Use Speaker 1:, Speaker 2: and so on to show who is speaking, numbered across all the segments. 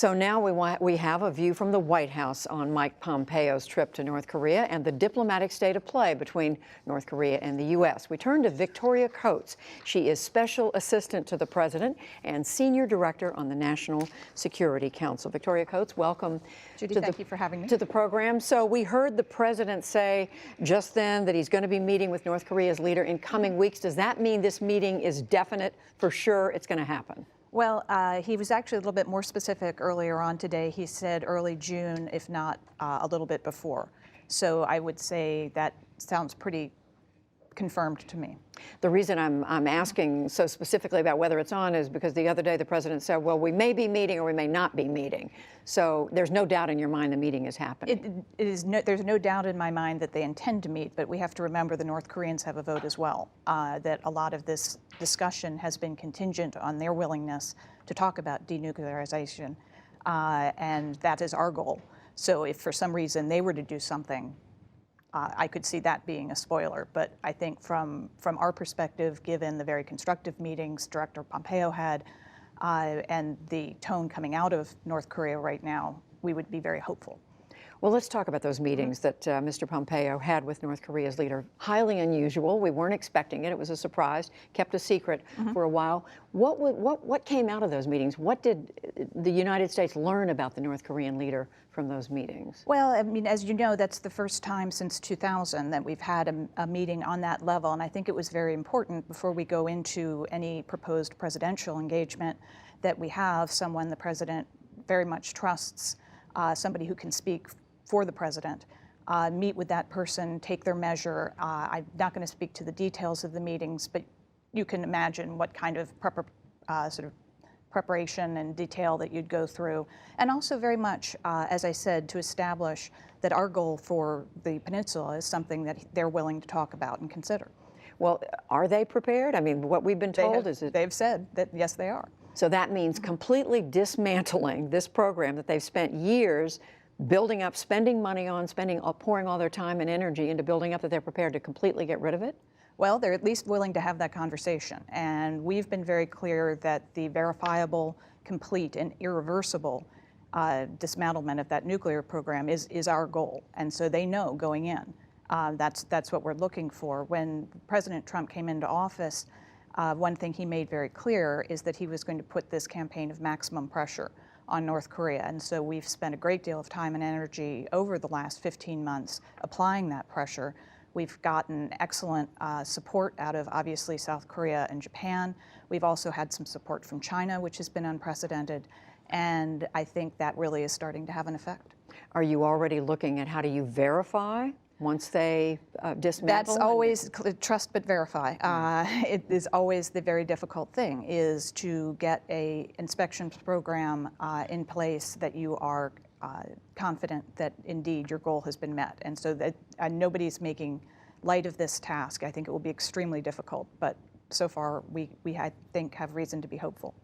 Speaker 1: So now we have a view from the White House on Mike Pompeo's trip to North Korea and the diplomatic state of play between North Korea and the U.S. We turn to Victoria Coates. She is Special Assistant to the President and Senior Director on the National Security Council. Victoria Coates, welcome.
Speaker 2: Judy, thank you for having me.
Speaker 1: To the program. So we heard the President say just then that he's going to be meeting with North Korea's leader in coming weeks. Does that mean this meeting is definite, for sure it's going to happen?
Speaker 2: Well, he was actually a little bit more specific earlier on today. He said early June, if not a little bit before. So I would say that sounds pretty confirmed to me.
Speaker 1: The reason I'm asking so specifically about whether it's on is because the other day the President said, well, we may be meeting or we may not be meeting. So there's no doubt in your mind the meeting is happening.
Speaker 2: There's no doubt in my mind that they intend to meet, but we have to remember the North Koreans have a vote as well, that a lot of this discussion has been contingent on their willingness to talk about denuclearization, and that is our goal. So if for some reason they were to do something, I could see that being a spoiler, but I think from our perspective, given the very constructive meetings Director Pompeo had and the tone coming out of North Korea right now, we would be very hopeful.
Speaker 1: Well, let's talk about those meetings that Mr. Pompeo had with North Korea's leader. Highly unusual. We weren't expecting it. It was a surprise, kept a secret for a while. What came out of those meetings? What did the United States learn about the North Korean leader from those meetings?
Speaker 2: Well, I mean, as you know, that's the first time since 2000 that we've had a meeting on that level, and I think it was very important before we go into any proposed presidential engagement that we have someone the president very much trusts, somebody who can speak for the president, meet with that person, take their measure. I'm not going to speak to the details of the meetings, but you can imagine what kind of sort of preparation and detail that you'd go through. And also very much, as I said, to establish that our goal for the peninsula is something that they're willing to talk about and consider.
Speaker 1: Well, are they prepared? I mean, what we've been told is that
Speaker 2: they've said that, yes, they are.
Speaker 1: So that means completely dismantling this program that they've spent years building up, spending money on, pouring all their time and energy into building up, that they're prepared to completely get rid of it?
Speaker 2: Well, they're at least willing to have that conversation. And we've been very clear that the verifiable, complete, and irreversible dismantlement of that nuclear program is our goal. And so they know going in. That's what we're looking for. When President Trump came into office, one thing he made very clear is that he was going to put this campaign of maximum pressure on North Korea. And so we've spent a great deal of time and energy over the last 15 months applying that pressure. We've gotten excellent support out of, obviously, South Korea and Japan. We've also had some support from China, which has been unprecedented. And I think that really is starting to have an effect.
Speaker 1: Are you already looking at how do you verify once they dismantle?
Speaker 2: That's always trust but verify. It is always the very difficult thing, is to get a inspection program in place that you are confident that indeed your goal has been met. And so that nobody's making light of this task. I think it will be extremely difficult, but so far we I think, have reason to be hopeful.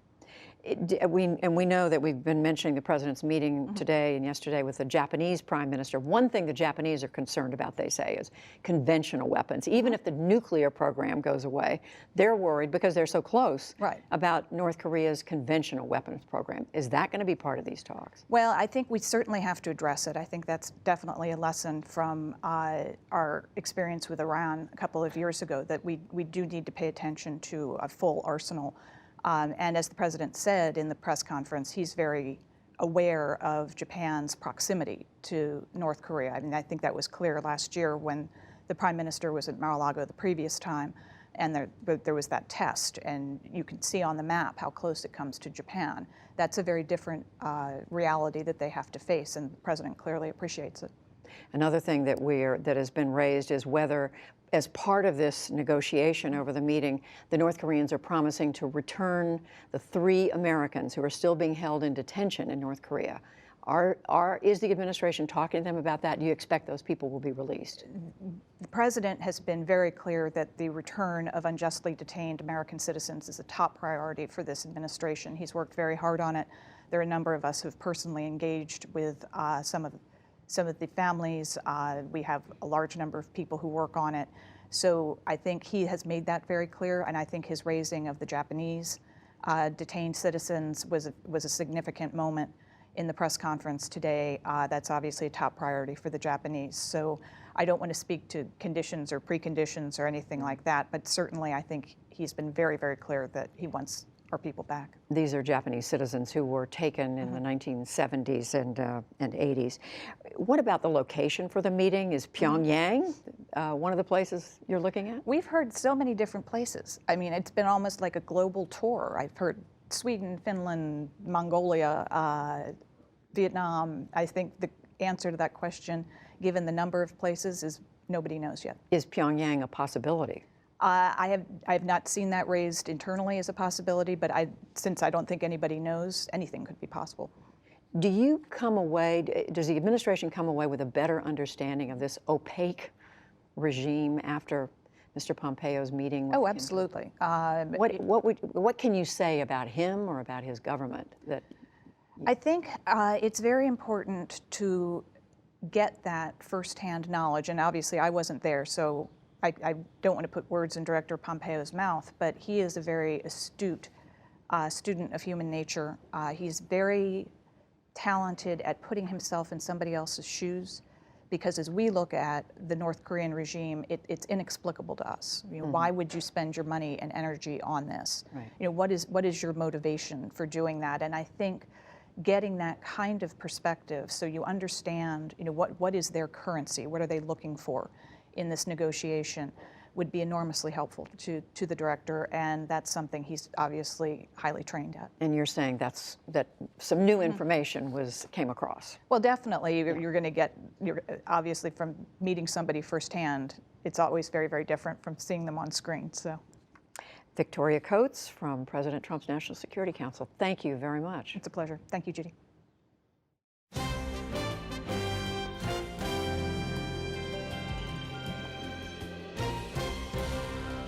Speaker 1: We know that we've been mentioning the president's meeting today and yesterday with the Japanese prime minister. One thing the Japanese are concerned about, they say, is conventional weapons. Even if the nuclear program goes away, they're worried because they're so close about North Korea's conventional weapons program. Is that going to be part of these talks?
Speaker 2: Well, I think we certainly have to address it. I think that's definitely a lesson from our experience with Iran a couple of years ago, that we do need to pay attention to a full arsenal. And as the president said in the press conference, he's very aware of Japan's proximity to North Korea. I mean, I think that was clear last year when the prime minister was at Mar-a-Lago the previous time, and there was that test, and you can see on the map how close it comes to Japan. That's a very different reality that they have to face, and the president clearly appreciates it.
Speaker 1: Another thing that has been raised is whether, as part of this negotiation over the meeting, the North Koreans are promising to return the 3 Americans who are still being held in detention in North Korea. Is the administration talking to them about that? Do you expect those people will be released?
Speaker 2: The president has been very clear that the return of unjustly detained American citizens is a top priority for this administration. He's worked very hard on it. There are a number of us who have personally engaged with some of the families. We have a large number of people who work on it. So I think he has made that very clear, and I think his raising of the Japanese detained citizens was a significant moment in the press conference today. That's obviously a top priority for the Japanese. So I don't want to speak to conditions or preconditions or anything like that, but certainly I think he's been very, very clear that he wants our people back.
Speaker 1: These are Japanese citizens who were taken in the 1970s and 80s. What about the location for the meeting? Is Pyongyang one of the places you're looking at?
Speaker 2: We've heard so many different places. I mean, it's been almost like a global tour. I've heard Sweden, Finland, Mongolia, Vietnam. I think the answer to that question, given the number of places, is nobody knows yet.
Speaker 1: Is Pyongyang a possibility?
Speaker 2: I have not seen that raised internally as a possibility, but since I don't think anybody knows, anything could be possible.
Speaker 1: Do you come away, does the administration come away with a better understanding of this opaque regime after Mr. Pompeo's meeting with
Speaker 2: Oh,
Speaker 1: Kim?
Speaker 2: absolutely.
Speaker 1: What can you say about him or about his government?
Speaker 2: I think it's very important to get that firsthand knowledge, and obviously I wasn't there, so I don't want to put words in Director Pompeo's mouth, but he is a very astute student of human nature. He's very talented at putting himself in somebody else's shoes, because as we look at the North Korean regime, it's inexplicable to us. You know, why would you spend your money and energy on this?
Speaker 1: Right.
Speaker 2: You know, what is your motivation for doing that? And I think getting that kind of perspective, so you understand, you know, what is their currency, what are they looking for in this negotiation, would be enormously helpful to the director, and that's something he's obviously highly trained at.
Speaker 1: And you're saying that some new information came across.
Speaker 2: Well, definitely, you're going to get, obviously from meeting somebody firsthand, it's always very, very different from seeing them on screen. So,
Speaker 1: Victoria Coates from President Trump's National Security Council, thank you very much.
Speaker 2: it's a pleasure. Thank you, Judy.